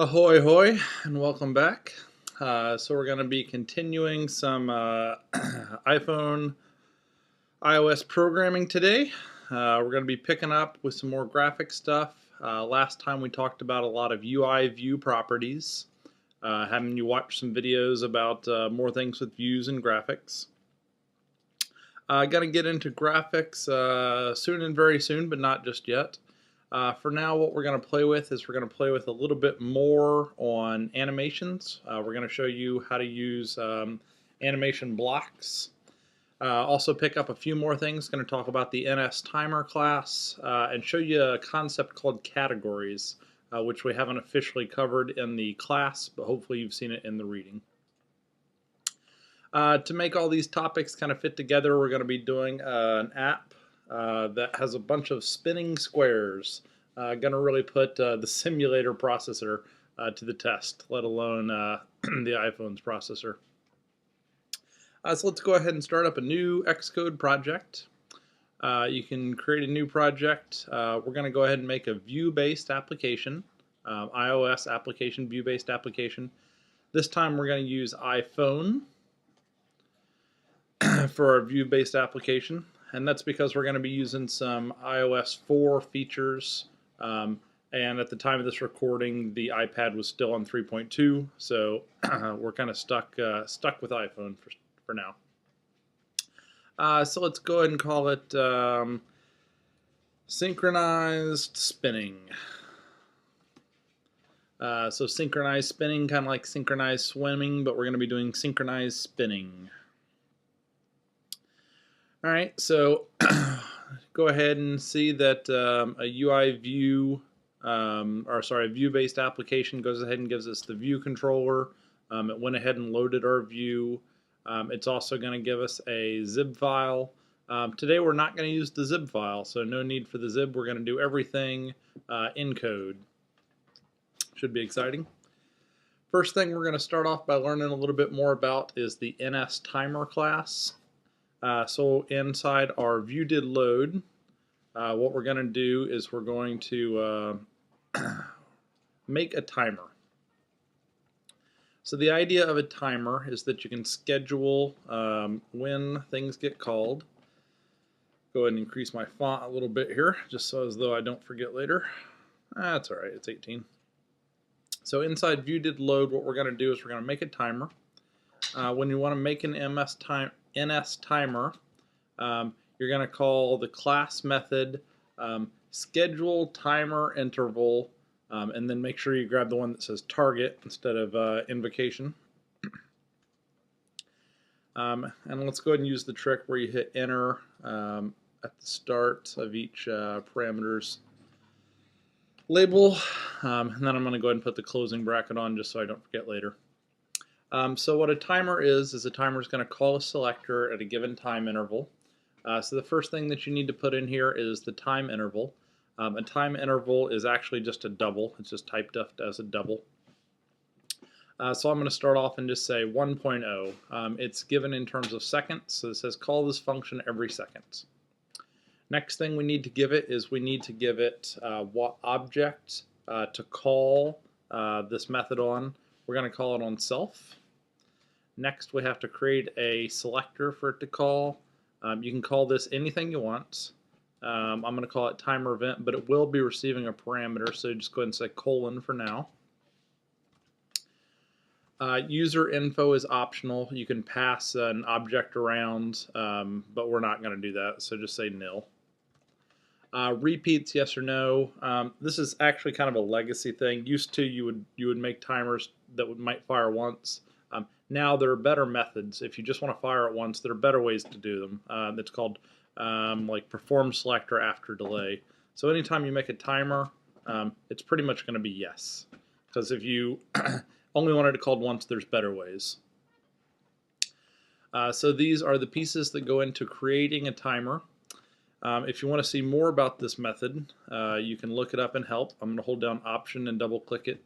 Ahoy hoy and welcome back. So we're going to be continuing some iPhone iOS programming today. We're going to be picking up with some more graphic stuff. Last time we talked about a lot of UIView properties, having you watch some videos about more things with views and graphics. Going to get into graphics soon and very soon, but not just yet. For now, what we're going to play with is we're going to play with a little bit more on animations. We're going to show you how to use animation blocks. Also pick up a few more things. Going to talk about the NSTimer class and show you a concept called categories, which we haven't officially covered in the class, but hopefully you've seen it in the reading. To make all these topics kind of fit together, we're going to be doing an app that has a bunch of spinning squares. Going to really put the simulator processor to the test, let alone the iPhone's processor. So let's go ahead and start up a new Xcode project. You can create a new project. We're going to go ahead and make a view-based application, iOS application, view-based application. This time we're going to use iPhone for our view-based application. And that's because we're going to be using some iOS 4 features. And at the time of this recording, the iPad was still on 3.2, so we're kind of stuck with iPhone for now. So let's go ahead and call it synchronized spinning. So synchronized spinning, kind of like synchronized swimming, but we're going to be doing synchronized spinning. All right, so go ahead and see that a view-based application goes ahead and gives us the view controller. It went ahead and loaded our view. It's also going to give us a zip file. Today we're not going to use the zip file, so no need for the zip. We're going to do everything in code. Should be exciting. First thing we're going to start off by learning a little bit more about is the NSTimer class. So inside our ViewDidLoad, what we're going to do is we're going to make a timer. So the idea of a timer is that you can schedule when things get called. Go ahead and increase my font a little bit here, just so as though I don't forget later. That's all right, it's 18. So inside ViewDidLoad, what we're going to do is we're going to make a timer. When you want to make an NSTimer, you're going to call the class method schedule timer interval, and then make sure you grab the one that says target instead of invocation. And let's go ahead and use the trick where you hit enter at the start of each parameter's label, and then I'm going to go ahead and put the closing bracket on just so I don't forget later. So what a timer is a timer is going to call a selector at a given time interval. So the first thing that you need to put in here is the time interval. A time interval is actually just a double. It's just typed up as a double. So I'm going to start off and just say 1.0. It's given in terms of seconds, so it says call this function every second. Next thing we need to give it is we need to give it what object to call this method on. We're going to call it on self. Next, we have to create a selector for it to call. You can call this anything you want. I'm going to call it timer event, but it will be receiving a parameter, so just go ahead and say colon for now. User info is optional. You can pass an object around, but we're not going to do that, so just say nil. Repeats, yes or no. This is actually kind of a legacy thing. Used to, you would make timers that might fire once. Now there are better methods. If you just want to fire it once, there are better ways to do them. It's called like perform selector after delay. So anytime you make a timer, it's pretty much going to be yes. Because if you only wanted it called once, there's better ways. So these are the pieces that go into creating a timer. If you want to see more about this method, you can look it up in help. I'm going to hold down Option and double click it.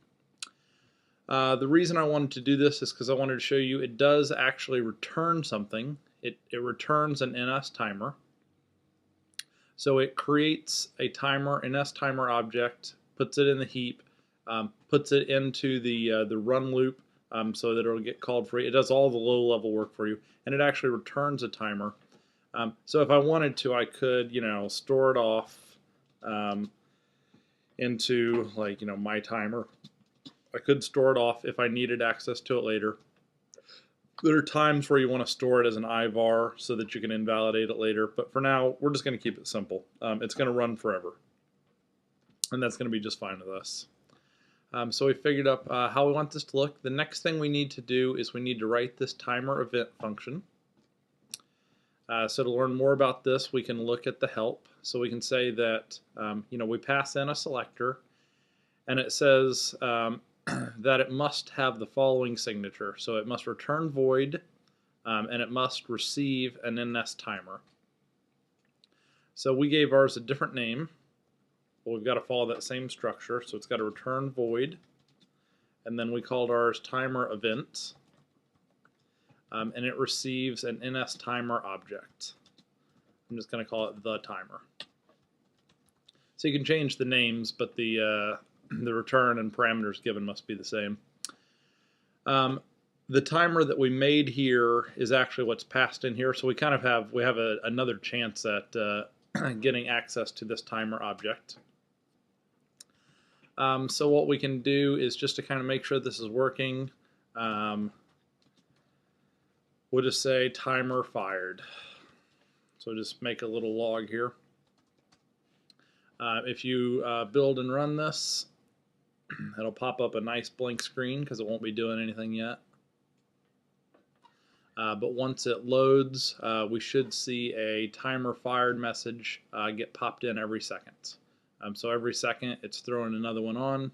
The reason I wanted to do this is because I wanted to show you it does actually return something. It returns an NSTimer. So it creates a timer, NSTimer object, puts it in the heap, puts it into the run loop so that it'll get called for you. It does all the low-level work for you, and it actually returns a timer. So if I wanted to, I could, store it off into like, my timer. I could store it off if I needed access to it later. There are times where you want to store it as an IVAR so that you can invalidate it later, but for now, we're just going to keep it simple. It's going to run forever, and that's going to be just fine with us. So we figured up how we want this to look. The next thing we need to do is we need to write this timer event function. So to learn more about this, we can look at the help. So we can say that we pass in a selector, and it says that it must have the following signature. So it must return void, and it must receive an NSTimer. So we gave ours a different name. Well, we've got to follow that same structure. So it's got to return void, and then we called ours timer event, and it receives an NSTimer object. I'm just going to call it the timer. So you can change the names, but the return and parameters given must be the same. The timer that we made here is actually what's passed in here, so we kind of have another chance at getting access to this timer object. So what we can do is just to kind of make sure this is working, we'll just say timer fired. So just make a little log here. If you build and run this, it'll pop up a nice blank screen because it won't be doing anything yet. But once it loads, we should see a timer fired message get popped in every second. So every second it's throwing another one on.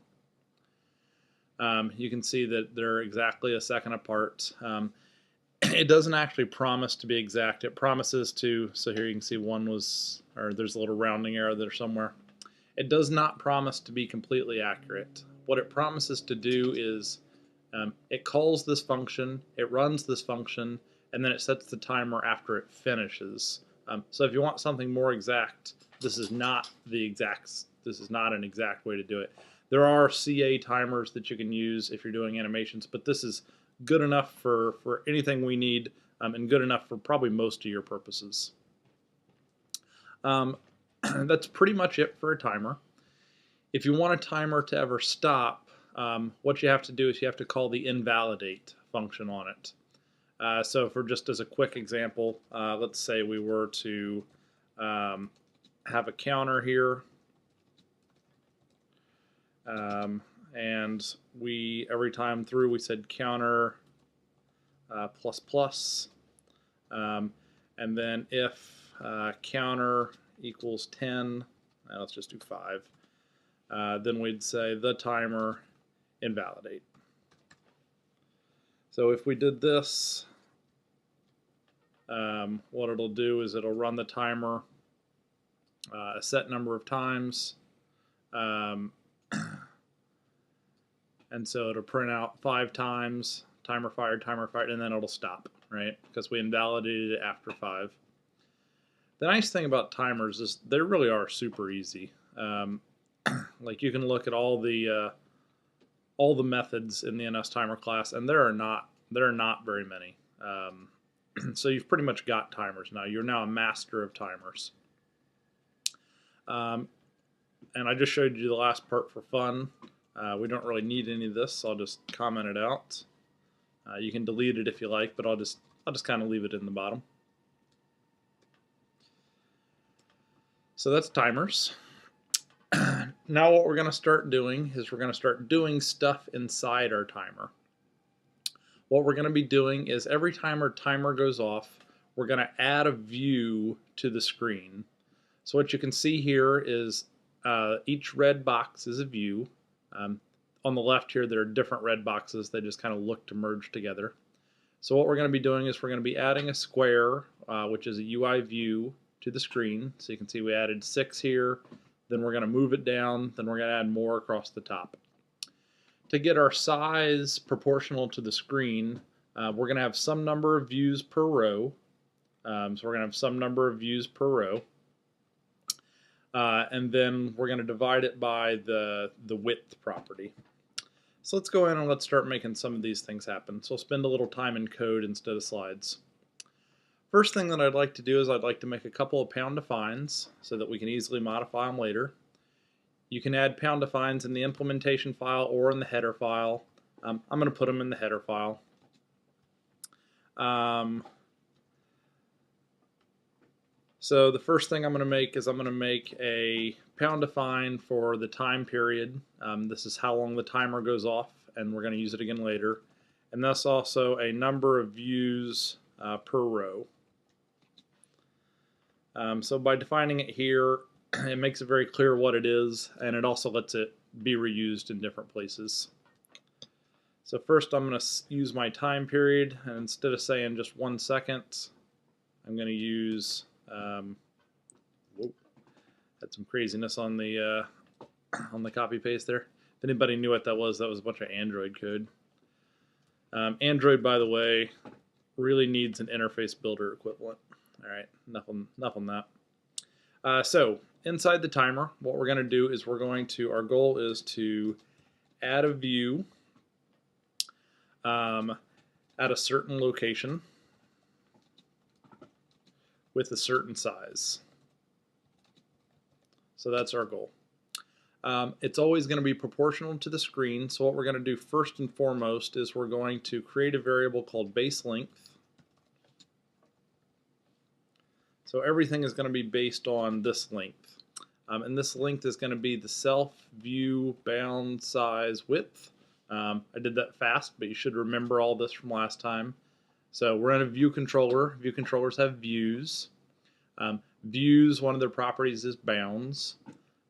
You can see that they're exactly a second apart. It doesn't actually promise to be exact. It promises to, so here you can see there's a little rounding error there somewhere. It does not promise to be completely accurate. What it promises to do is it calls this function, it runs this function, and then it sets the timer after it finishes. So if you want something more exact, this is not an exact way to do it. There are CA timers that you can use if you're doing animations, but this is good enough for anything we need, and good enough for probably most of your purposes. That's pretty much it for a timer. If you want a timer to ever stop, what you have to do is you have to call the invalidate function on it. So for just as a quick example, let's say we were to have a counter here, and every time through we said counter plus plus, and then if counter equals 10, let's just do 5, then we'd say the timer invalidate. So if we did this, what it'll do is it'll run the timer a set number of times, and so it'll print out 5 times, timer fired, and then it'll stop, right? Because we invalidated it after 5. The nice thing about timers is they really are super easy. Like you can look at all the methods in the NSTimer class, and there are not very many. So you've pretty much got timers now. You're now a master of timers. And I just showed you the last part for fun. We don't really need any of this, so I'll just comment it out. You can delete it if you like, but I'll just kind of leave it in the bottom. So that's timers. Now what we're going to start doing is we're going to start doing stuff inside our timer. What we're going to be doing is every time our timer goes off, we're going to add a view to the screen. So what you can see here is each red box is a view. On the left here, there are different red boxes. They just kind of look to merge together. So what we're going to be doing is we're going to be adding a square, which is a UI view, to the screen. So you can see we added 6 here. Then we're going to move it down. Then we're going to add more across the top. To get our size proportional to the screen, we're going to have some number of views per row. So we're going to have some number of views per row. and then we're going to divide it by the width property. So let's go in and let's start making some of these things happen. So I'll spend a little time in code instead of slides. First thing that I'd like to do is I'd like to make a couple of pound defines so that we can easily modify them later. You can add pound defines in the implementation file or in the header file. I'm going to put them in the header file. So the first thing I'm going to make is I'm going to make a pound define for the time period. This is how long the timer goes off, and we're going to use it again later. And that's also a number of views per row. So by defining it here, it makes it very clear what it is, and it also lets it be reused in different places. So first I'm going to use my time period, and instead of saying just 1 second, I'm going to use, whoa, had some craziness on the copy paste there. If anybody knew what that was a bunch of Android code. Android, by the way, really needs an interface builder equivalent. All right, enough on that. So inside the timer, what we're going to do is our goal is to add a view at a certain location with a certain size. So that's our goal. It's always going to be proportional to the screen, so what we're going to do first and foremost is we're going to create a variable called base length. So everything is going to be based on this length. And this length is going to be the self, view, bound, size, width. I did that fast, but you should remember all this from last time. So we're in a view controller. View controllers have views. Views, one of their properties is bounds.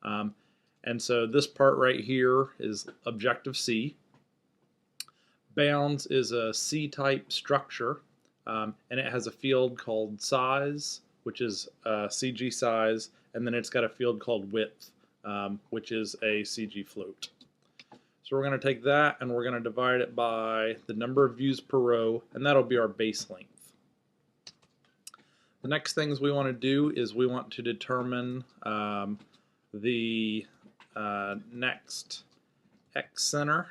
And so this part right here is Objective-C. Bounds is a C-type structure, and it has a field called size, which is CG size, and then it's got a field called width, which is a CG float. So we're going to take that and we're going to divide it by the number of views per row, and that'll be our base length. The next things we want to do is we want to determine the next X center,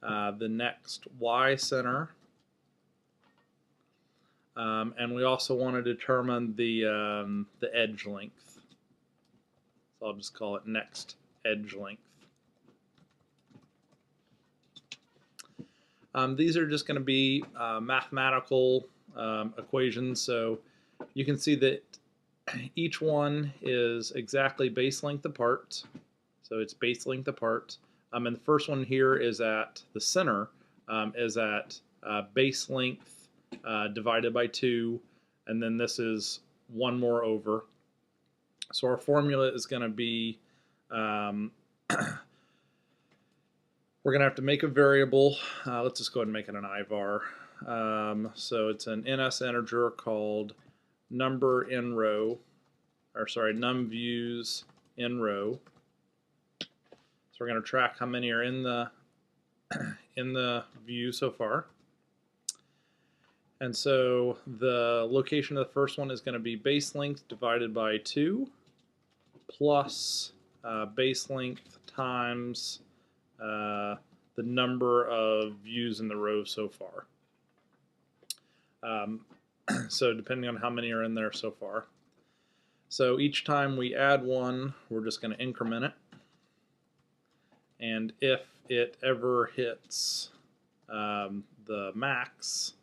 the next Y center, and we also want to determine the edge length. So I'll just call it next edge length. These are just going to be mathematical equations, so you can see that each one is exactly base length apart. So it's base length apart. And the first one here is at the center, is at base length divided by 2, and then this is one more over. So our formula is going to be, we're going to have to make a variable. Let's just go ahead and make it an iVar. So it's an NS integer called NumberInRow, or sorry, NumViews in row. So we're going to track how many are in the view so far. And so the location of the first one is going to be base length divided by 2 plus base length times the number of views in the row so far. So depending on how many are in there so far. So each time we add one, we're just going to increment it. And if it ever hits the max,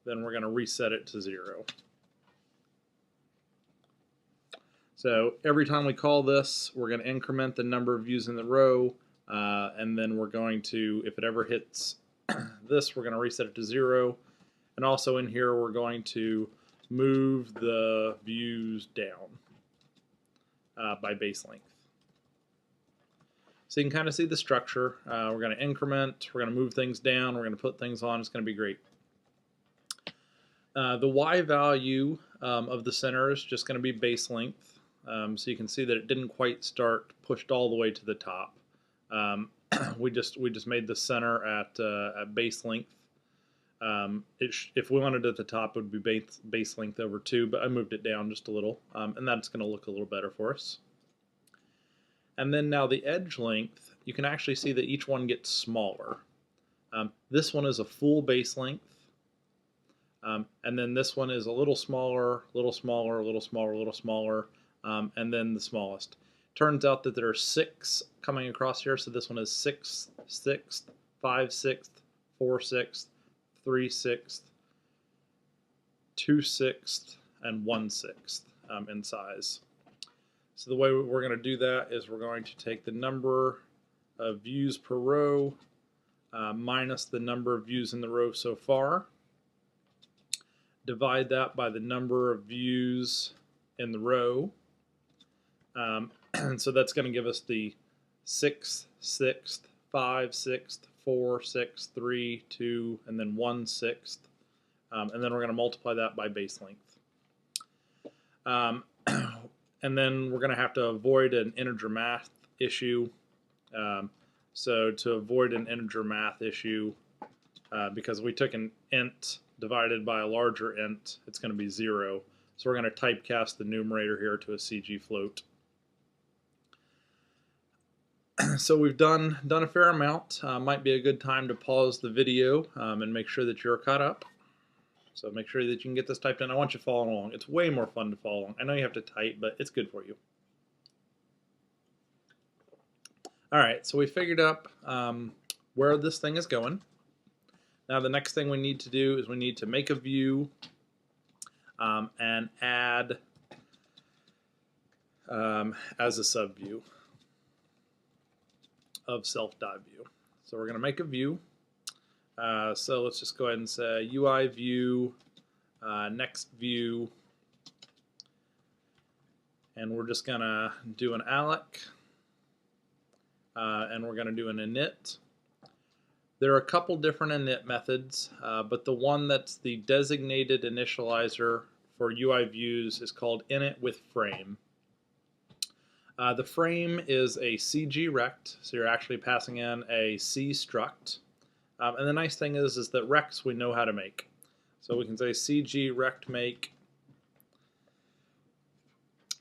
then we're going to reset it to 0. So every time we call this, we're going to increment the number of views in the row, and then we're going to, if it ever hits this, we're going to reset it to 0. And also in here, we're going to move the views down by base length. So you can kind of see the structure. We're going to increment, we're going to move things down, we're going to put things on. It's going to be great. The Y value of the center is just going to be base length. So you can see that it didn't quite start pushed all the way to the top. We just made the center at base length. If we wanted it at the top, it would be base length over 2, but I moved it down just a little, and that's going to look a little better for us. And then now the edge length, you can actually see that each one gets smaller. This one is a full base length, and then this one is a little smaller, a little smaller, a little smaller, a little smaller, and then the smallest. Turns out that there are 6 coming across here, so this one is 6, 6th, 5, 6th, 4, 6th, 3, 6th, 2, 6th, and 1 6th in size. So the way we're going to do that is we're going to take the number of views per row minus the number of views in the row so far, divide that by the number of views in the row, and so that's going to give us the 6th, 6th, 5, 6th, 4, 6, 3, 2, and then 1 6th, and then we're going to multiply that by base length. And then we're going to have to avoid an integer math issue. So to avoid an integer math issue, because we took an int divided by a larger int, it's going to be 0. So we're going to typecast the numerator here to a CG float. So we've done a fair amount. Might be a good time to pause the video and make sure that you're caught up. So make sure that you can get this typed in. I want you following along. It's way more fun to follow along. I know you have to type, but it's good for you. All right, so we figured out where this thing is going. Now the next thing we need to do is we need to make a view and add as a subview of self.view. So we're going to make a view. So let's just go ahead and say UIView next view, and we're just going to do an alloc, and we're going to do an init. There are a couple different init methods, but the one that's the designated initializer for UIViews is called init with frame. The frame is a CG rect, so you're actually passing in a C struct. And the nice thing is that rects we know how to make. So we can say CG rect make.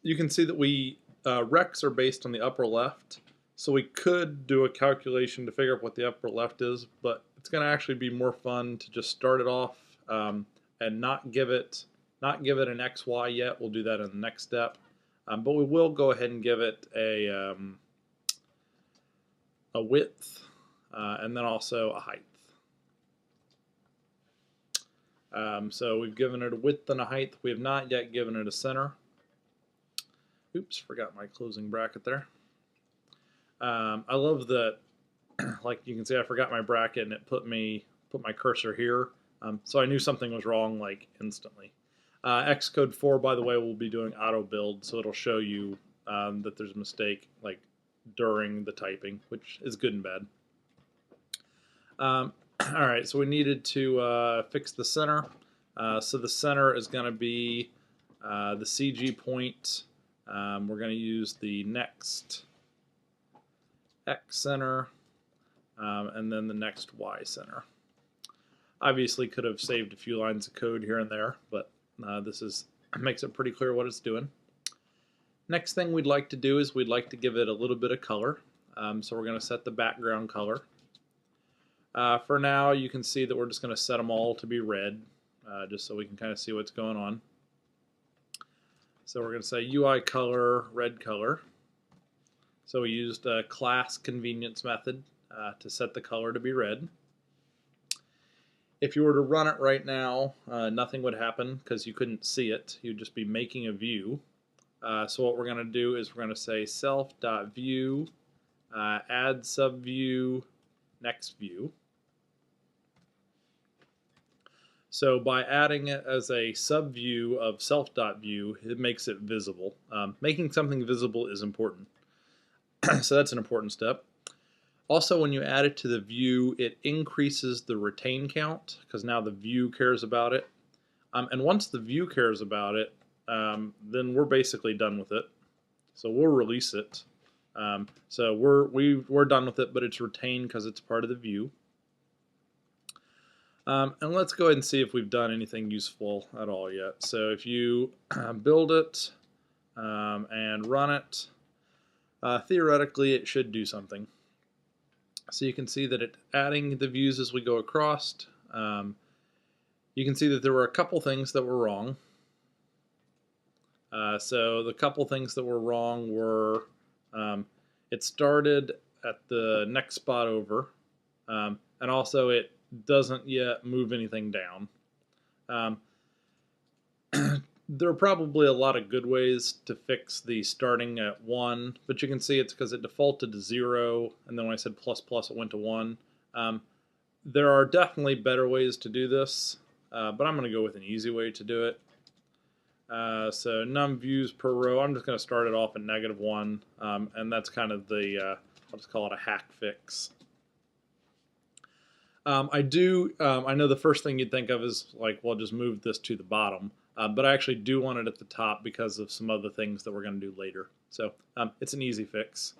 You can see that rects are based on the upper left. So we could do a calculation to figure out what the upper left is, but it's going to actually be more fun to just start it off and not give it an XY yet. We'll do that in the next step. But we will go ahead and give it a width and then also a height. So we've given it a width and a height. We have not yet given it a center. Oops, forgot my closing bracket there. I love that, like you can see, I forgot my bracket and it put my cursor here. So I knew something was wrong like instantly. Xcode 4, by the way, will be doing auto build, so it'll show you that there's a mistake like during the typing, which is good and bad. All right, so we needed to fix the center. So the center is going to be the CG point. We're going to use the next X center and then the next Y center. Obviously could have saved a few lines of code here and there, but this makes it pretty clear what it's doing. Next thing we'd like to do is we'd like to give it a little bit of color. So we're going to set the background color. For now, you can see that we're just going to set them all to be red, just so we can kind of see what's going on. So we're going to say UI color, red color. So we used a class convenience method to set the color to be red. If you were to run it right now, nothing would happen because you couldn't see it. You'd just be making a view. So what we're going to do is we're going to say self.view, add subview, next view. So by adding it as a subview of self.view, it makes it visible. Making something visible is important. So that's an important step. Also, when you add it to the view, it increases the retain count because now the view cares about it. And once the view cares about it, then we're basically done with it. So we'll release it. So we're done with it, but it's retained because it's part of the view. And let's go ahead and see if we've done anything useful at all yet. So if you build it and run it, theoretically it should do something. So you can see that it's adding the views as we go across. You can see that there were a couple things that were wrong. So the couple things that were wrong were it started at the next spot over, and also it doesn't yet move anything down. There are probably a lot of good ways to fix the starting at 1, but you can see it's because it defaulted to 0, and then when I said plus plus it went to 1. There are definitely better ways to do this, but I'm going to go with an easy way to do it. So num views per row, I'm just going to start it off at -1, and that's kind of the, I'll just call it a hack fix. I know the first thing you'd think of is like, well, just move this to the bottom, but I actually do want it at the top because of some other things that we're going to do later. So it's an easy fix.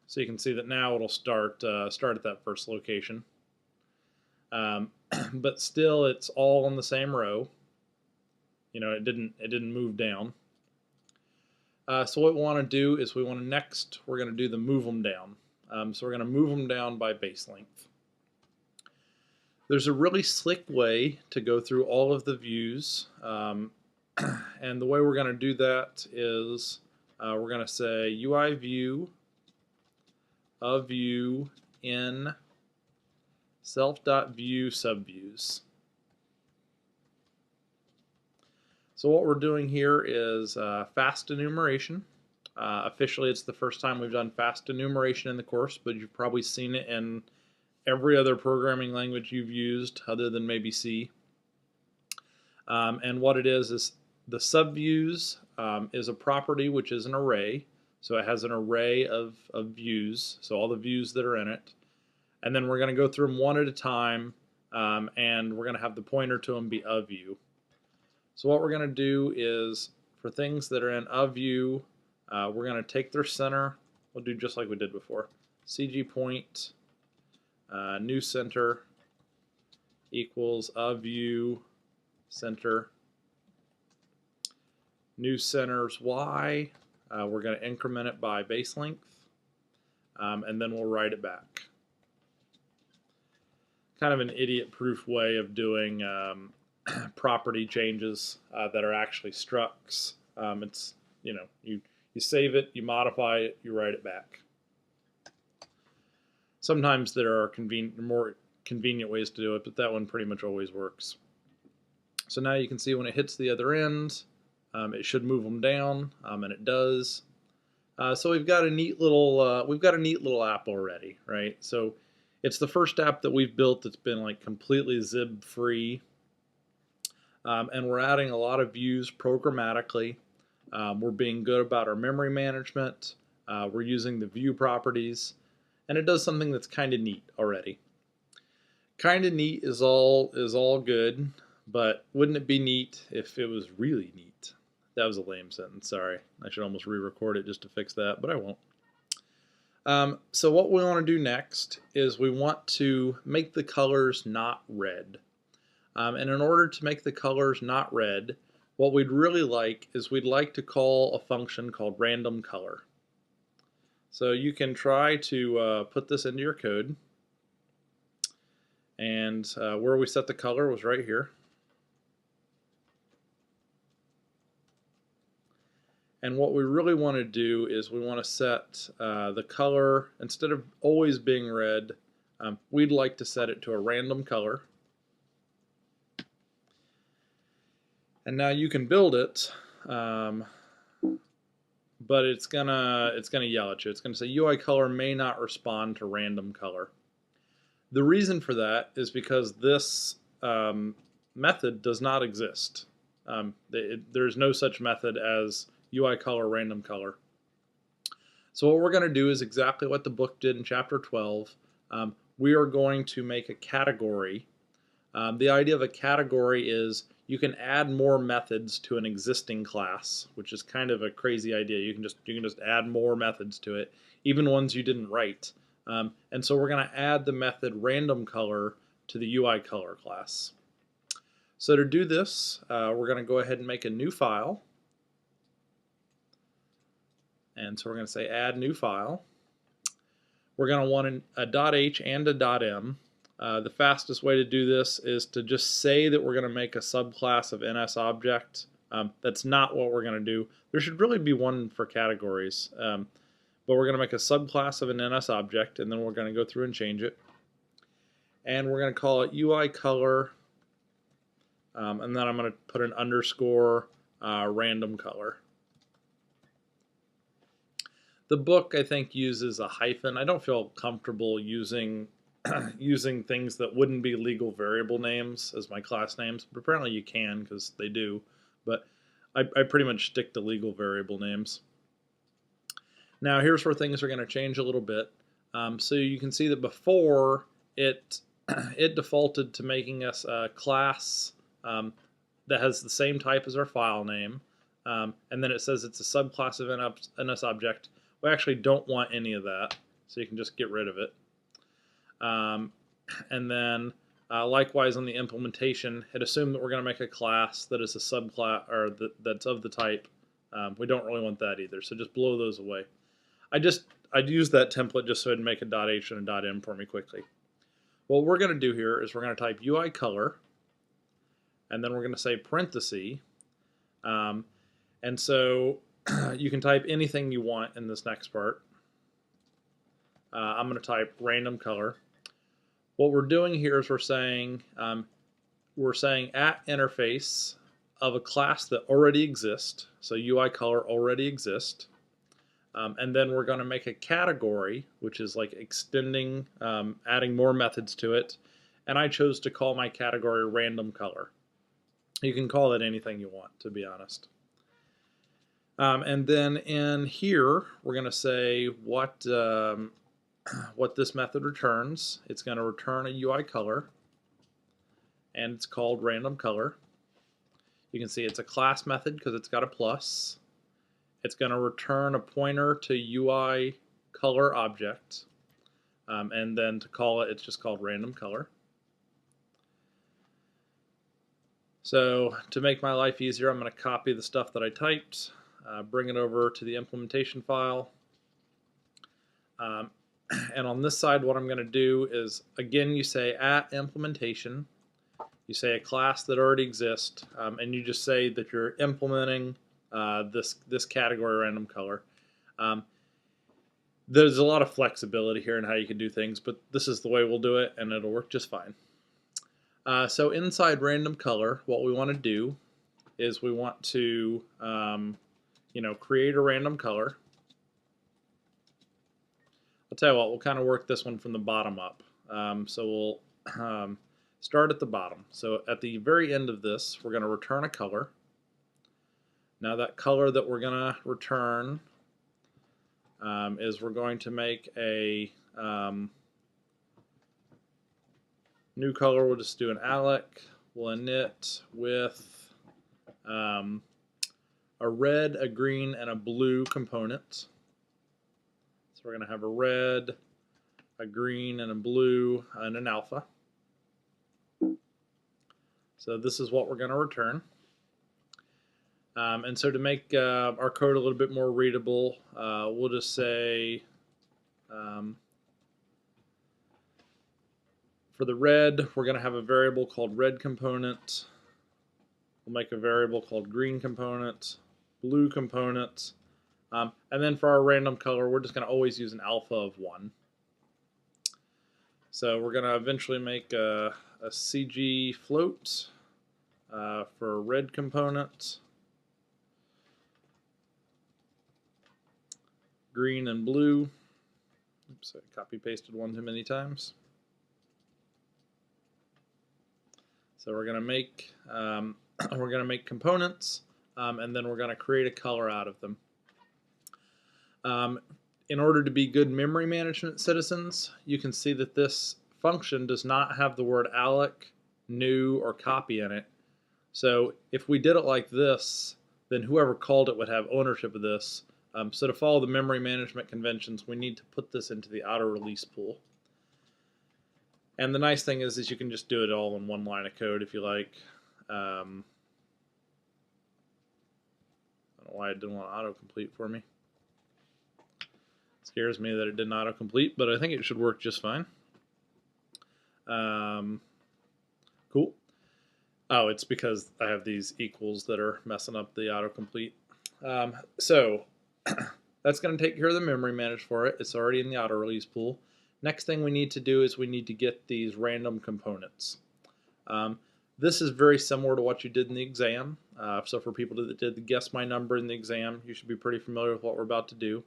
So you can see that now it'll start at that first location, but still it's all on the same row. You know, it didn't move down. So what we want to do is we're going to do the move them down. So we're going to move them down by base length. There's a really slick way to go through all of the views, and the way we're going to do that is we're going to say UIView of view in self.view subviews. So what we're doing here is fast enumeration. Officially, it's the first time we've done fast enumeration in the course, but you've probably seen it in every other programming language you've used other than maybe C. And what it is the subviews is a property which is an array. So it has an array of views, so all the views that are in it. And then we're going to go through them one at a time, and we're going to have the pointer to them be a view. So what we're going to do is, for things that are in a view, we're going to take their center. We'll do just like we did before. CG point new center equals a view center. New center's y. We're going to increment it by base length, and then we'll write it back. Kind of an idiot-proof way of doing property changes that are actually structs. It's, you know, you save it, you modify it, you write it back. Sometimes there are more convenient ways to do it, but that one pretty much always works. So now you can see when it hits the other end, it should move them down, and it does. So we've got a neat little app already, right? So it's the first app that we've built that's been like completely zib free, and we're adding a lot of views programmatically. We're being good about our memory management. We're using the view properties, and it does something that's kind of neat already. Kind of neat is all good, but wouldn't it be neat if it was really neat? That was a lame sentence, sorry. I should almost re-record it just to fix that, but I won't. So what we want to do next is we want to make the colors not red. And in order to make the colors not red, what we'd really like is we'd like to call a function called random color. So you can try to put this into your code. And where we set the color was right here. And what we really want to do is we want to set the color, instead of always being red, we'd like to set it to a random color. And now you can build it, but it's gonna yell at you. It's gonna say UI color may not respond to random color. The reason for that is because this method does not exist. There's no such method as UI color random color. So what we're going to do is exactly what the book did in chapter 12. We are going to make a category. The idea of a category is you can add more methods to an existing class, which is kind of a crazy idea. You can just add more methods to it, even ones you didn't write. And so we're going to add the method random color to the UI color class. So to do this, we're going to go ahead and make a new file. And so we're going to say add new file. We're going to want a .h and a .m. The fastest way to do this is to just say that we're going to make a subclass of NSObject. That's not what we're going to do. There should really be one for categories. But we're going to make a subclass of an NSObject, and then we're going to go through and change it. And we're going to call it UI color. And then I'm going to put an underscore random color. The book, I think, uses a hyphen. I don't feel comfortable using using things that wouldn't be legal variable names as my class names, but apparently you can because they do. But I pretty much stick to legal variable names. Now here's where things are going to change a little bit. So you can see that before it defaulted to making us a class that has the same type as our file name, and then it says it's a subclass of NSObject. We actually don't want any of that, so you can just get rid of it. And then likewise on the implementation, it assumed that we're going to make a class that is a subclass or that's of the type. We don't really want that either, so just blow those away. I'd use that template just so it'd make a .h and a .m for me quickly. What we're going to do here is we're going to type UI color, and then we're going to say parenthesis, and so you can type anything you want in this next part. I'm going to type random color. What we're doing here is we're saying at interface of a class that already exists, so UI color already exists, and then we're going to make a category, which is like extending, adding more methods to it, and I chose to call my category random color. You can call it anything you want, to be honest. And then in here, we're going to say what this method returns. It's going to return a UI color, and it's called random color. You can see it's a class method because it's got a plus. It's going to return a pointer to UI color object, and then to call it, it's just called random color. So to make my life easier, I'm going to copy the stuff that I typed, bring it over to the implementation file. And on this side, what I'm going to do is, again, you say at implementation, you say a class that already exists, and you just say that you're implementing this category random color. There's a lot of flexibility here in how you can do things, but this is the way we'll do it, and it'll work just fine. So inside random color, what we want to do is we want to create a random color. I'll tell you what, we'll kind of work this one from the bottom up. So we'll start at the bottom. So at the very end of this, we're going to return a color. Now that color that we're going to return is we're going to make a new color. We'll just do an alec. We'll init with a red, a green, and a blue component. So we're going to have a red, a green, and a blue, and an alpha. So this is what we're going to return. And so to make our code a little bit more readable, we'll just say for the red, we're going to have a variable called red component. We'll make a variable called green component, blue component, and then for our random color, we're just going to always use an alpha of 1. So we're going to eventually make a CG float for red component, green and blue. Oops, I copy pasted one too many times. So we're going to make components, and then we're going to create a color out of them. In order to be good memory management citizens, you can see that this function does not have the word alec, new, or copy in it. So if we did it like this, then whoever called it would have ownership of this. So to follow the memory management conventions, we need to put this into the auto release pool. And the nice thing is you can just do it all in one line of code if you like. I don't know why it didn't want to autocomplete for me. It scares me that it didn't autocomplete, but I think it should work just fine. Cool. Oh, it's because I have these equals that are messing up the autocomplete. So that's going to take care of the memory managed for it. It's already in the auto release pool. Next thing we need to do is we need to get these random components. This is very similar to what you did in the exam. So for people that did the guess my number in the exam, you should be pretty familiar with what we're about to do.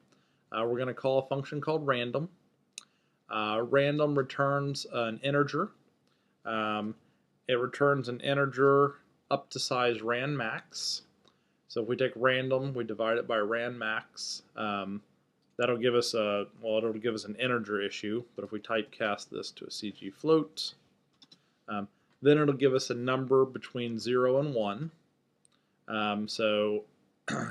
We're going to call a function called random. Random returns an integer. It returns an integer up to size ran max. So if we take random, we divide it by ran max. That'll give us it'll give us an integer issue. But if we typecast this to a CG float, then it'll give us a number between 0 and 1. So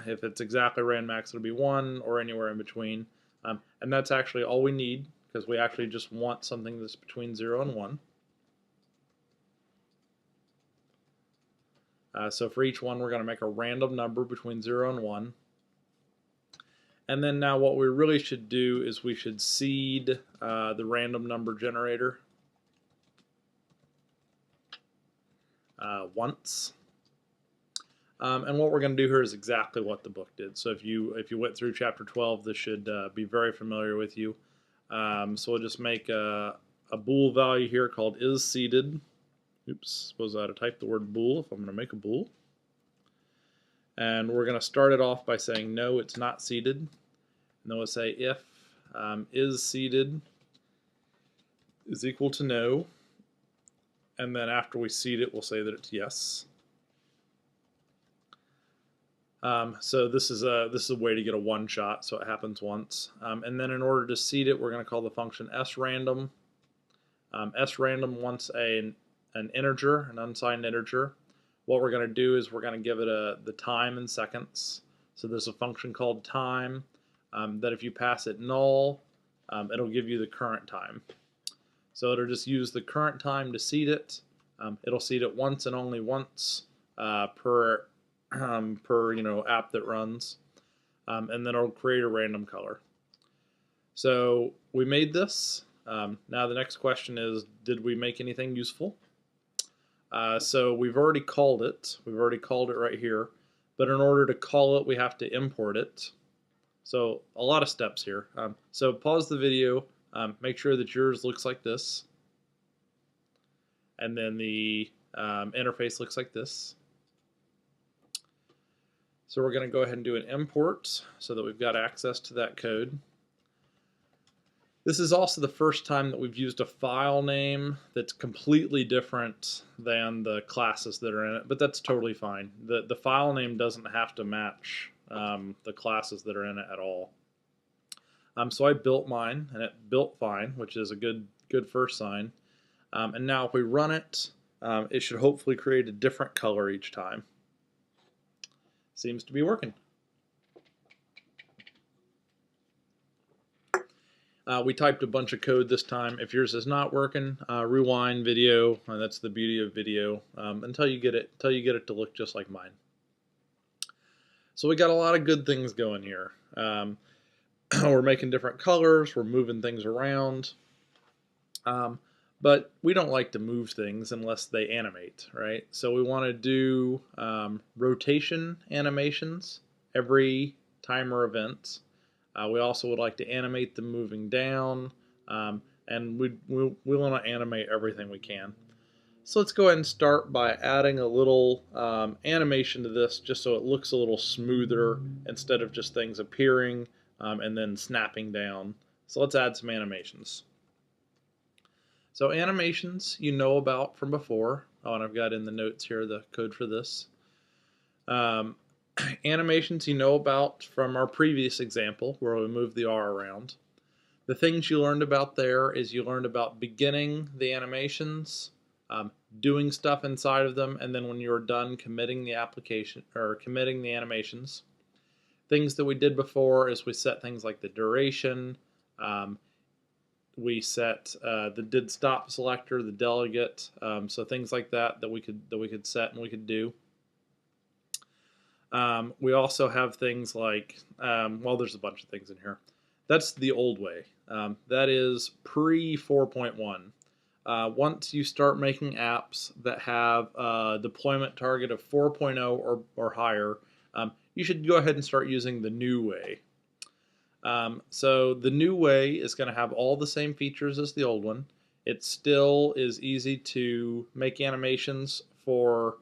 if it's exactly ran max, it'll be 1 or anywhere in between. And that's actually all we need, because we actually just want something that's between 0 and 1. So for each one, we're going to make a random number between 0 and 1. And then now what we really should do is we should seed the random number generator once. And what we're going to do here is exactly what the book did. So if you went through chapter 12, this should be very familiar with you. So we'll just make a bool value here called isSeeded. Oops, suppose I had to type the word bool if I'm going to make a bool. And we're going to start it off by saying no, it's not seeded. And then we'll say if isSeeded is equal to no. And then after we seed it, we'll say that it's yes. So this is a way to get a one shot, so it happens once. And then in order to seed it, we're going to call the function sRandom. sRandom wants an integer, an unsigned integer. What we're going to do is we're going to give it the time in seconds. So there's a function called time that if you pass it null, it'll give you the current time. So it'll just use the current time to seed it. It'll seed it once and only once per app that runs, and then it'll create a random color. So we made this. Now the next question is, did we make anything useful? So we've already called it. We've already called it right here. But in order to call it, we have to import it. So a lot of steps here. So pause the video. Make sure that yours looks like this. And then the interface looks like this. So we're going to go ahead and do an import so that we've got access to that code. This is also the first time that we've used a file name that's completely different than the classes that are in it, but that's totally fine. The file name doesn't have to match the classes that are in it at all. So I built mine, and it built fine, which is a good first sign. And now if we run it, it should hopefully create a different color each time. Seems to be working. We typed a bunch of code this time. If yours is not working, rewind video. That's the beauty of video. Until you get it to look just like mine. So we got a lot of good things going here. We're making different colors. We're moving things around. But we don't like to move things unless they animate, right? So we want to do rotation animations every timer event. We also would like to animate them moving down, and we want to animate everything we can. So let's go ahead and start by adding a little animation to this, just so it looks a little smoother instead of just things appearing and then snapping down. So let's add some animations. So animations you know about from before. Oh, and I've got in the notes here the code for this. Animations you know about from our previous example where we moved the R around. The things you learned about there is you learned about beginning the animations, doing stuff inside of them, and then when you were done, committing the application or committing the animations. Things that we did before is we set things like the duration, we set the did stop selector, the delegate, so things like that we could set and we could do. We also have things like, well, there's a bunch of things in here. That's the old way. That is pre 4.1. Once you start making apps that have a deployment target of 4.0 or higher, you should go ahead and start using the new way. So the new way is going to have all the same features as the old one. It still is easy to make animations for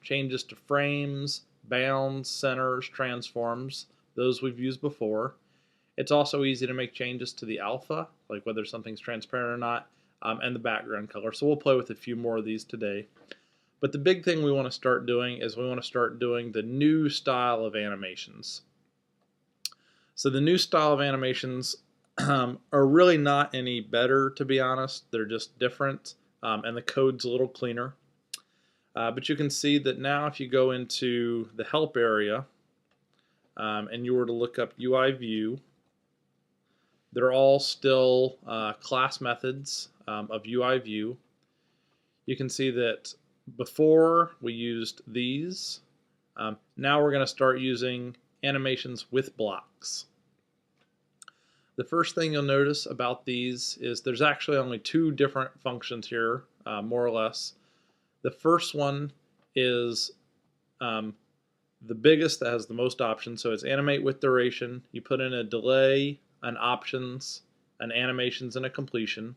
changes to frames, bounds, centers, transforms. Those we've used before. It's also easy to make changes to the alpha, like whether something's transparent or not, and the background color. So we'll play with a few more of these today. But the big thing we want to start doing is we want to start doing the new style of animations. So the new style of animations are really not any better, to be honest. They're just different, and the code's a little cleaner. But you can see that now if you go into the help area and you were to look up UIView, they're all still class methods of UIView. You can see that before we used these. Now we're going to start using animations with blocks. The first thing you'll notice about these is there's actually only two different functions here, more or less. The first one is the biggest that has the most options, so it's animate with duration. You put in a delay, an options, an animations, and a completion.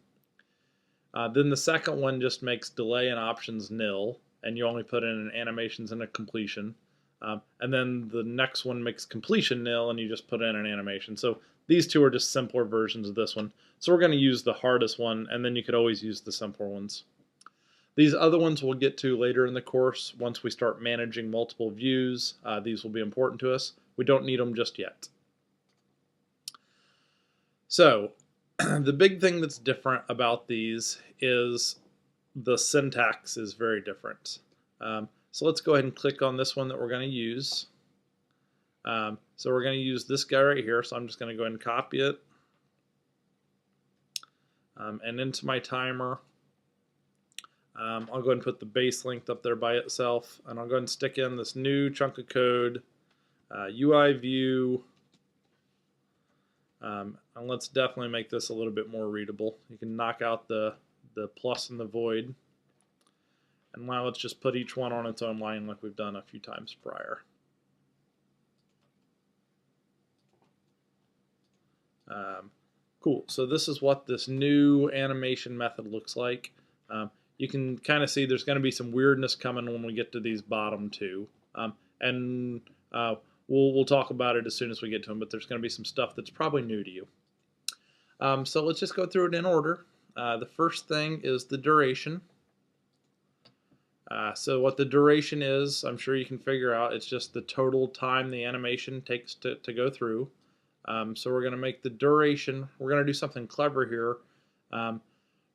Then the second one just makes delay and options nil, and you only put in an animations and a completion. And then the next one makes completion nil, and you just put in an animation. So these two are just simpler versions of this one. So we're going to use the hardest one, and then you could always use the simpler ones. These other ones we'll get to later in the course once we start managing multiple views. These will be important to us. We don't need them just yet. So the big thing that's different about these is the syntax is very different. So let's go ahead and click on this one that we're going to use. So we're going to use this guy right here, so I'm just going to go ahead and copy it. And into my timer, I'll go ahead and put the base linked up there by itself, and I'll go ahead and stick in this new chunk of code, UIView, and let's definitely make this a little bit more readable. You can knock out the plus and the void, and now let's just put each one on its own line like we've done a few times prior. Cool, so this is what this new animation method looks like. You can kind of see there's going to be some weirdness coming when we get to these bottom two. And we'll talk about it as soon as we get to them, but there's going to be some stuff that's probably new to you. So let's just go through it in order. The first thing is the duration. So what the duration is, I'm sure you can figure out. It's just the total time the animation takes to go through. So we're going to make the duration, we're going to do something clever here.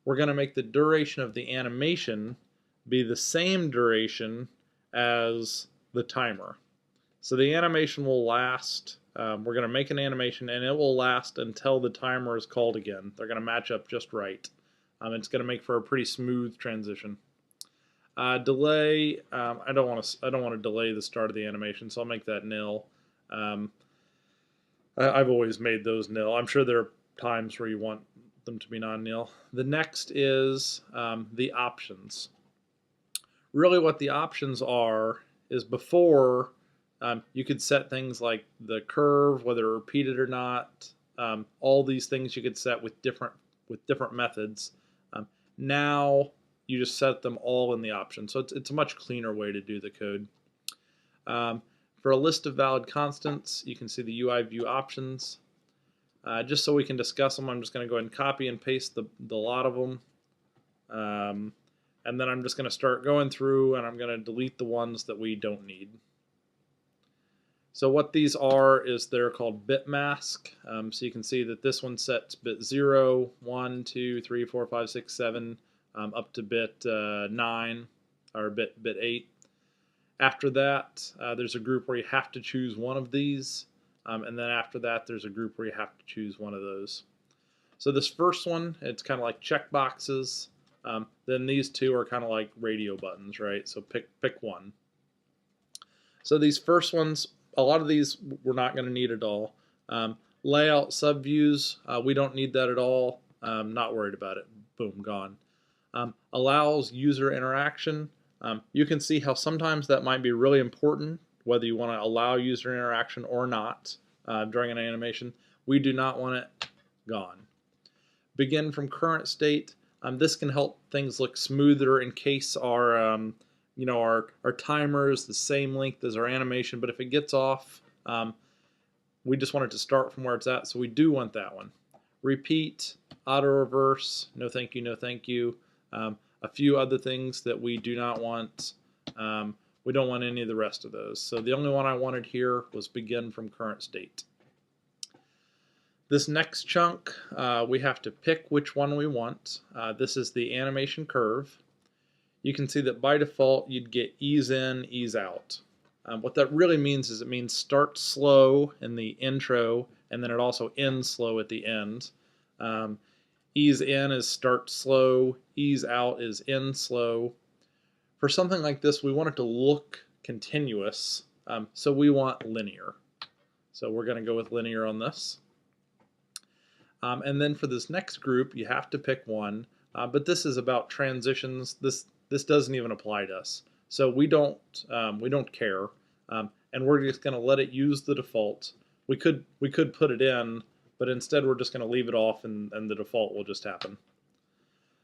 We're going to make the duration of the animation be the same duration as the timer. So the animation will last, we're going to make an animation and it will last until the timer is called again. They're going to match up just right. It's going to make for a pretty smooth transition. Delay, I don't want to delay the start of the animation, so I'll make that nil. I've always made those nil. I'm sure there are times where you want them to be non-nil. The next is the options. Really what the options are is before you could set things like the curve, whether it repeated or not, all these things you could set with different methods. Now you just set them all in the options. So it's a much cleaner way to do the code. For a list of valid constants, you can see the UIView options. Just so we can discuss them, I'm just going to go ahead and copy and paste the lot of them. And then I'm just going to start going through and I'm going to delete the ones that we don't need. So what these are is they're called bit mask. So you can see that this one sets bit 0, 1, 2, 3, 4, 5, 6, 7, up to bit 9 or bit 8. After that, there's a group where you have to choose one of these, and then after that, there's a group where you have to choose one of those. So this first one, it's kind of like check boxes. Then these two are kind of like radio buttons, right? So pick one. So these first ones, a lot of these we're not going to need at all. Layout subviews, we don't need that at all. Not worried about it. Boom, gone. Allows user interaction. You can see how sometimes that might be really important, whether you want to allow user interaction or not during an animation. We do not want it. Gone. Begin from current state. This can help things look smoother in case our our timer is the same length as our animation, but if it gets off, we just want it to start from where it's at, so we do want that one. Repeat, auto reverse, no thank you, no thank you. A few other things that we do not want. We don't want any of the rest of those. So the only one I wanted here was begin from current state. This next chunk, we have to pick which one we want. This is the animation curve. You can see that by default you'd get ease in, ease out. What that really means is it means start slow in the intro, and then it also ends slow at the end. Ease in is start slow, ease out is end slow. For something like this, we want it to look continuous, so we want linear. So we're going to go with linear on this. And then for this next group, you have to pick one, but this is about transitions. This doesn't even apply to us, so we don't care, and we're just going to let it use the default. We could put it in, but instead we're just going to leave it off, and the default will just happen.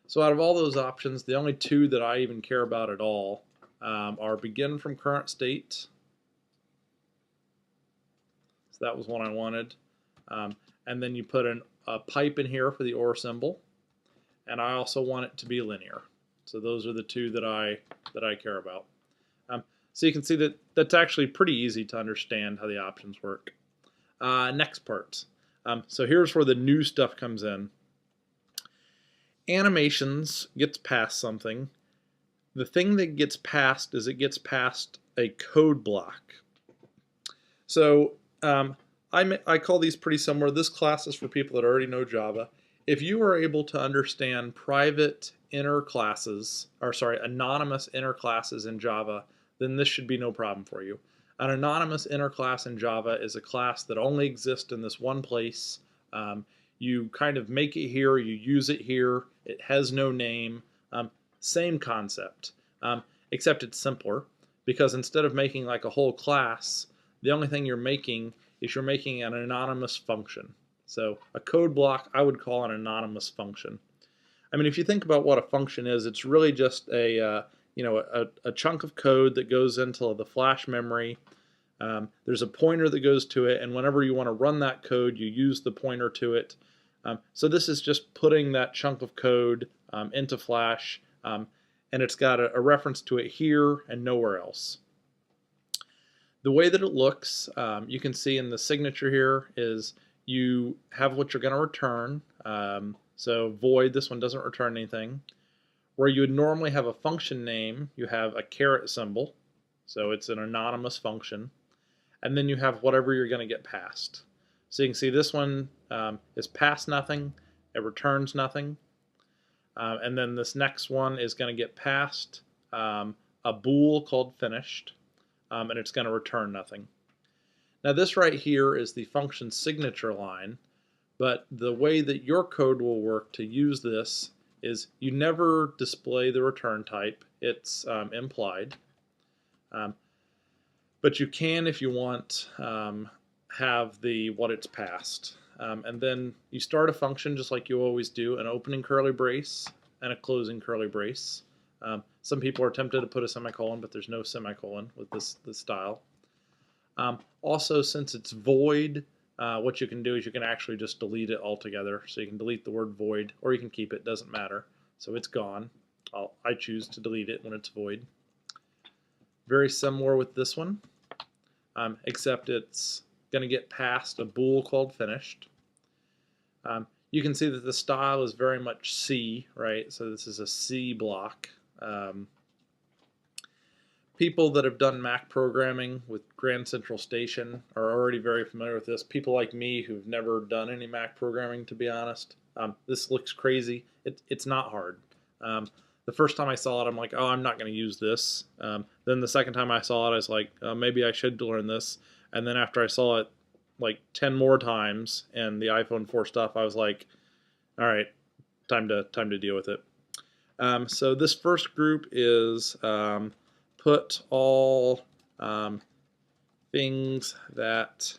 So out of all those options, the only two that I even care about at all are begin from current state. So that was one I wanted, and then you put a pipe in here for the OR symbol, and I also want it to be linear. So those are the two that I care about. So you can see that that's actually pretty easy to understand how the options work. Next part. So here's where the new stuff comes in. Animations gets past something. The thing that gets past is it gets past a code block. So I call these pretty similar. This class is for people that already know Java. If you are able to understand private inner classes, or sorry, anonymous inner classes in Java, then this should be no problem for you. An anonymous inner class in Java is a class that only exists in this one place. You kind of make it here, you use it here, it has no name. Same concept, except it's simpler, because instead of making like a whole class, the only thing you're making is you're making an anonymous function. So a code block I would call an anonymous function. I mean, if you think about what a function is, it's really just a chunk of code that goes into the flash memory. There's a pointer that goes to it, and whenever you want to run that code, you use the pointer to it. So this is just putting that chunk of code into flash, and it's got a reference to it here and nowhere else. The way that it looks, you can see in the signature here, is you have what you're going to return. So void, this one doesn't return anything. Where you would normally have a function name, you have a caret symbol, so it's an anonymous function, and then you have whatever you're going to get passed. So you can see this one is pass nothing, it returns nothing, and then this next one is going to get passed a bool called finished, and it's going to return nothing. Now this right here is the function signature line, but the way that your code will work to use this is you never display the return type. It's implied. But you can, if you want, have what it's passed. And then you start a function just like you always do, an opening curly brace and a closing curly brace. Some people are tempted to put a semicolon, but there's no semicolon with this style. Also, since it's void, what you can do is you can actually just delete it altogether. So you can delete the word void, or you can keep it, doesn't matter. So it's gone. I choose to delete it when it's void. Very similar with this one, except it's going to get past a bool called finished. You can see that the style is very much C, right? So this is a C block. People that have done Mac programming with Grand Central Station are already very familiar with this. People like me who've never done any Mac programming, to be honest, This looks crazy. It's not hard. The first time I saw it, I'm like, oh, I'm not going to use this. Then the second time I saw it, I was like, maybe I should learn this. And then after I saw it like 10 more times and the iPhone 4 stuff, I was like, all right, time to deal with it. So this first group is put all things that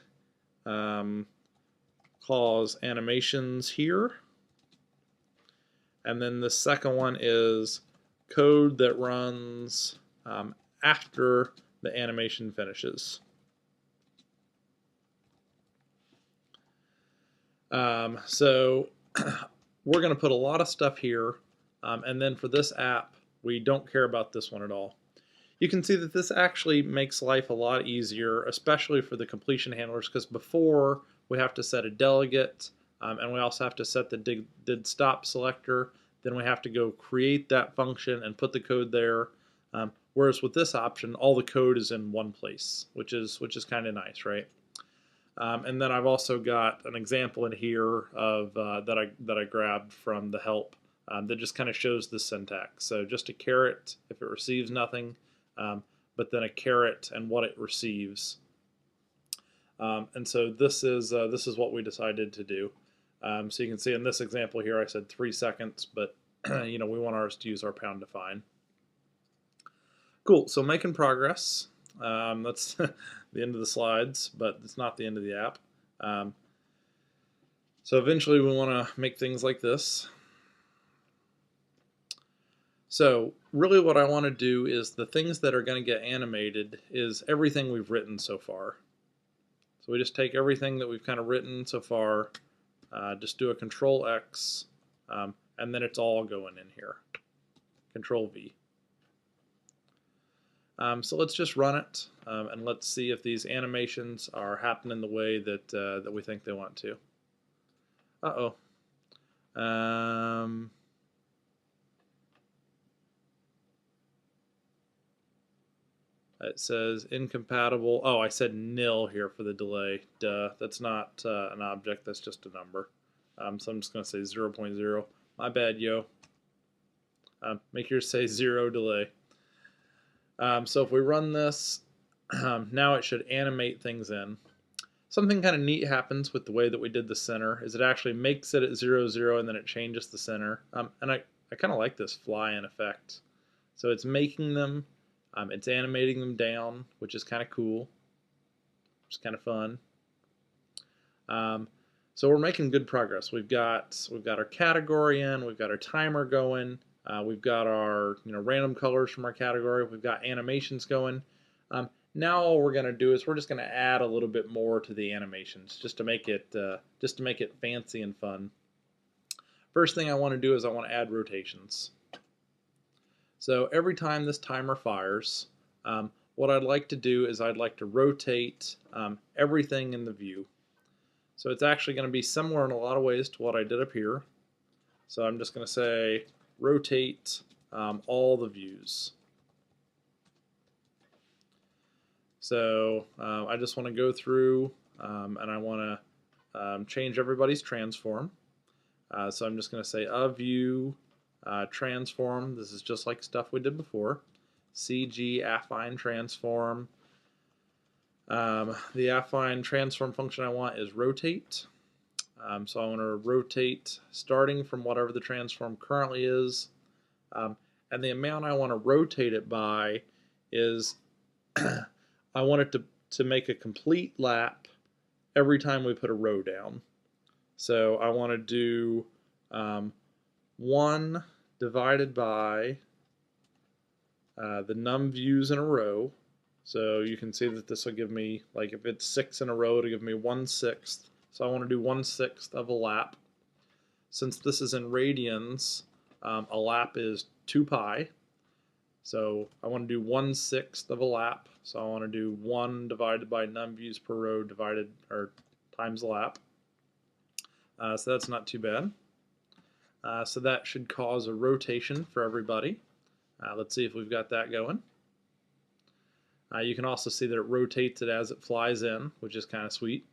cause animations here. And then the second one is code that runs after the animation finishes. So we're going to put a lot of stuff here, and then for this app, we don't care about this one at all. You can see that this actually makes life a lot easier, especially for the completion handlers, because before we have to set a delegate, and we also have to set the did stop selector. Then we have to go create that function and put the code there. Whereas with this option, all the code is in one place, which is kind of nice, right? And then I've also got an example in here of that I grabbed from the help that just kind of shows the syntax. So just a caret if it receives nothing, but then a caret and what it receives. And so this is what we decided to do. So you can see in this example here, I said 3 seconds, but we want ours to use our pound define. Cool. So making progress. That's the end of the slides, but it's not the end of the app. So eventually we want to make things like this. So really what I want to do is the things that are going to get animated is everything we've written so far. So we just take everything that we've kind of written so far, just do a Control X, and then it's all going in here. Control V. So let's just run it, and let's see if these animations are happening the way that that we think they want to. Uh-oh. It says incompatible. Oh, I said nil here for the delay. Duh, that's not an object, that's just a number. So I'm just going to say 0.0. My bad, yo. Make yours say 0 delay. So if we run this, now it should animate things in. Something kind of neat happens with the way that we did the center is it actually makes it at 0, 0, and then it changes the center. And I kind of like this fly-in effect. So it's making them, it's animating them down, which is kind of cool, which is kind of fun. So we're making good progress. We've got our category in, we've got our timer going. We've got our random colors from our category. We've got animations going. Now all we're going to do is we're just going to add a little bit more to the animations just to make it fancy and fun. First thing I want to do is I want to add rotations. So every time this timer fires, what I'd like to do is I'd like to rotate everything in the view. So it's actually going to be similar in a lot of ways to what I did up here. So I'm just going to say rotate all the views. So I just want to go through and I want to change everybody's transform. So I'm just going to say a view transform. This is just like stuff we did before. CG affine transform. The affine transform function I want is rotate. So I want to rotate starting from whatever the transform currently is. And the amount I want to rotate it by is I want it to make a complete lap every time we put a row down. So I want to do 1 divided by the num views in a row. So you can see that this will give me, like if it's 6 in a row, it'll give me 1/6. So I want to do 1/6 of a lap. Since this is in radians, a lap is 2 pi. So I want to do 1/6 of a lap. So I want to do 1 divided by num views per row divided or times the lap. So that's not too bad. So that should cause a rotation for everybody. Let's see if we've got that going. You can also see that it rotates it as it flies in, which is kind of sweet.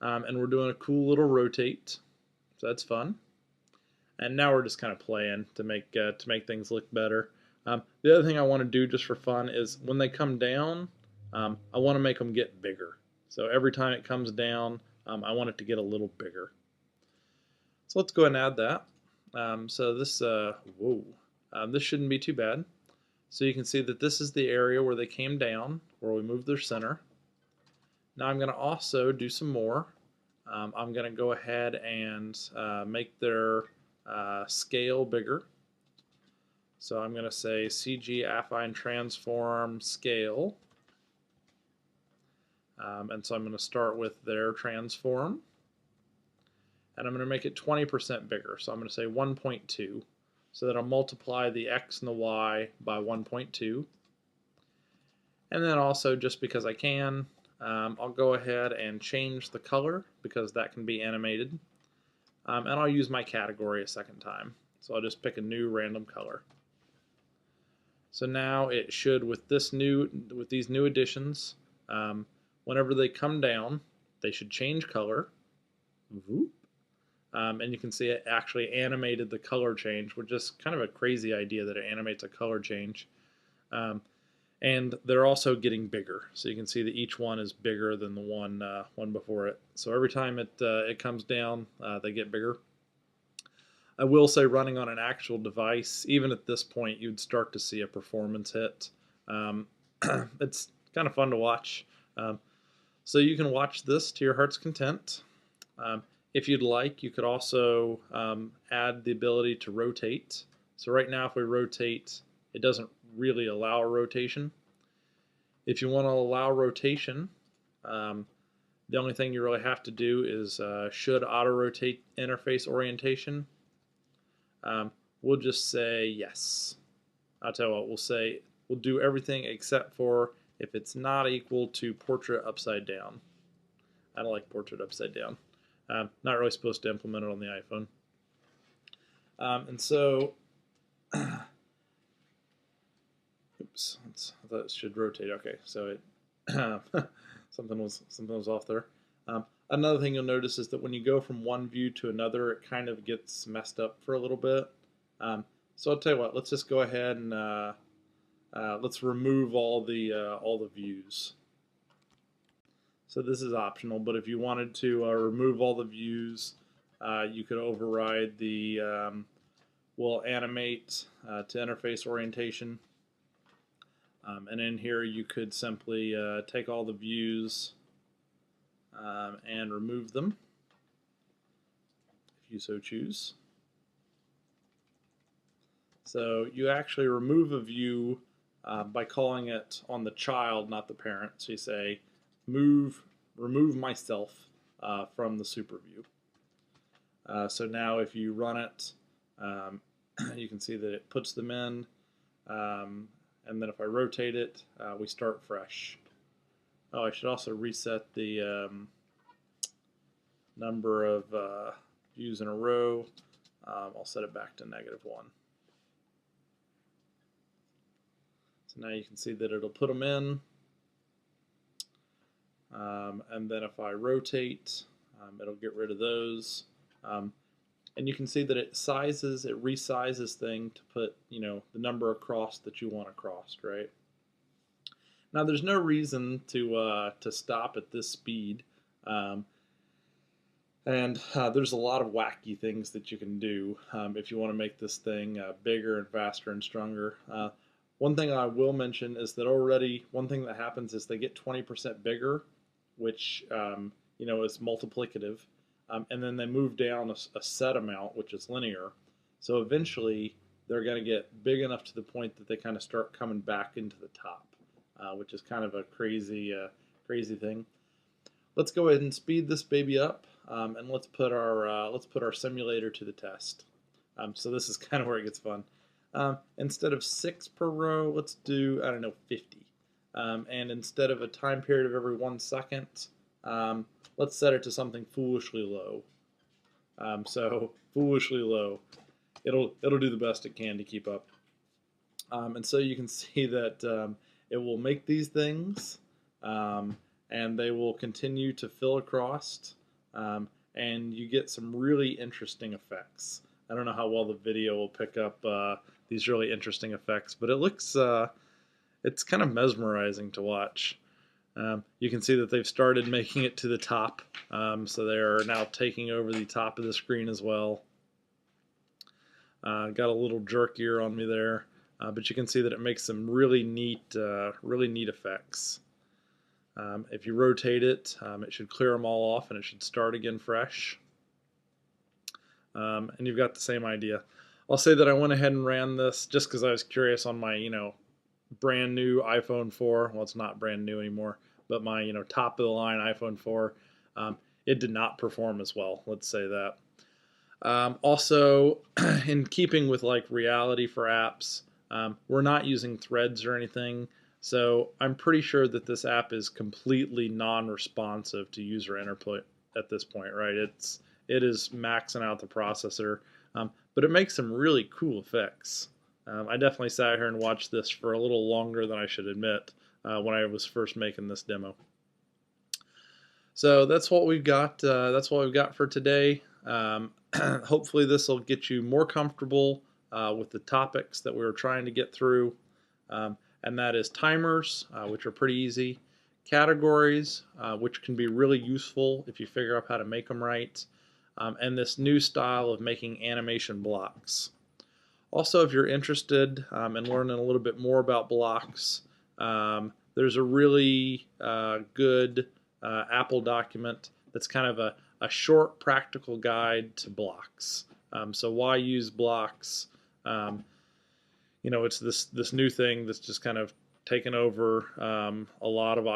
and we're doing a cool little rotate, so that's fun. And now we're just kind of playing to make things look better. The other thing I want to do just for fun is when they come down, I want to make them get bigger. So every time it comes down, I want it to get a little bigger. So let's go ahead and add that. So this, this shouldn't be too bad. So you can see that this is the area where they came down, where we moved their center. Now I'm going to also do some more. I'm going to go ahead and make their scale bigger. So I'm going to say CG affine transform scale. And so I'm going to start with their transform. And I'm going to make it 20% bigger. So I'm going to say 1.2. So that I'll multiply the x and the y by 1.2. And then also, just because I can, I'll go ahead and change the color because that can be animated. And I'll use my category a second time. So I'll just pick a new random color. So now it should, with these new additions, whenever they come down, they should change color. And you can see it actually animated the color change, which is kind of a crazy idea that it animates a color change. And they're also getting bigger. So you can see that each one is bigger than the one before it. So every time it comes down, they get bigger. I will say, running on an actual device, even at this point, you'd start to see a performance hit. It's kind of fun to watch. So you can watch this to your heart's content. If you'd like, you could also add the ability to rotate. So right now, if we rotate, it doesn't really allow a rotation. If you want to allow rotation, the only thing you really have to do is should AutoRotate interface orientation. We'll just say yes. I'll tell you what, we'll do everything except for if it's not equal to portrait upside down. I don't like portrait upside down. Not really supposed to implement it on the iPhone. And so, oops, I thought it should rotate. Okay, so it something was off there. Another thing you'll notice is that when you go from one view to another, it kind of gets messed up for a little bit. So I'll tell you what, let's just go ahead and let's remove all the views. So this is optional, but if you wanted to remove all the views, you could override the will animate to interface orientation. And in here you could simply take all the views and remove them if you so choose. So you actually remove a view by calling it on the child, not the parent. So you say remove myself from the super view. So now if you run it, you can see that it puts them in, and then if I rotate it, we start fresh. Oh, I should also reset the number of views in a row. I'll set it back to -1. So now you can see that it'll put them in. And then if I rotate, it'll get rid of those. And you can see that it resizes thing to put, the number across that you want across, right? Now there's no reason to stop at this speed. And there's a lot of wacky things that you can do if you want to make this thing bigger and faster and stronger. One thing I will mention is that already one thing that happens is they get 20% bigger, which is multiplicative, and then they move down a set amount, which is linear. So eventually they're going to get big enough to the point that they kind of start coming back into the top, which is kind of a crazy thing. Let's go ahead and speed this baby up, and let's put our simulator to the test. So this is kind of where it gets fun. Instead of 6 per row, let's do, 50. And instead of a time period of every 1 second, let's set it to something foolishly low. So foolishly low. It'll do the best it can to keep up. And so you can see that it will make these things, and they will continue to fill across. and you get some really interesting effects. I don't know how well the video will pick up these really interesting effects, but it looks it's kind of mesmerizing to watch. You can see that they've started making it to the top, so they are now taking over the top of the screen as well. Got a little jerk ear on me there, but you can see that it makes some really neat effects. If you rotate it, it should clear them all off and it should start again fresh. And you've got the same idea. I'll say that I went ahead and ran this just because I was curious on my, brand new iPhone 4. Well, it's not brand new anymore, but my, top of the line iPhone 4. It did not perform as well. Let's say that. Also, in keeping with like reality for apps, we're not using threads or anything. So I'm pretty sure that this app is completely non-responsive to user input at this point, right? It is maxing out the processor, but it makes some really cool effects. I definitely sat here and watched this for a little longer than I should admit when I was first making this demo. So that's what we've got. That's what we've got for today. Hopefully this will get you more comfortable with the topics that we were trying to get through. And that is timers, which are pretty easy, categories, which can be really useful if you figure out how to make them right, and this new style of making animation blocks. Also, if you're interested in learning a little bit more about blocks, there's a really good Apple document that's kind of a short practical guide to blocks. So why use blocks? It's this new thing that's just kind of taken over a lot of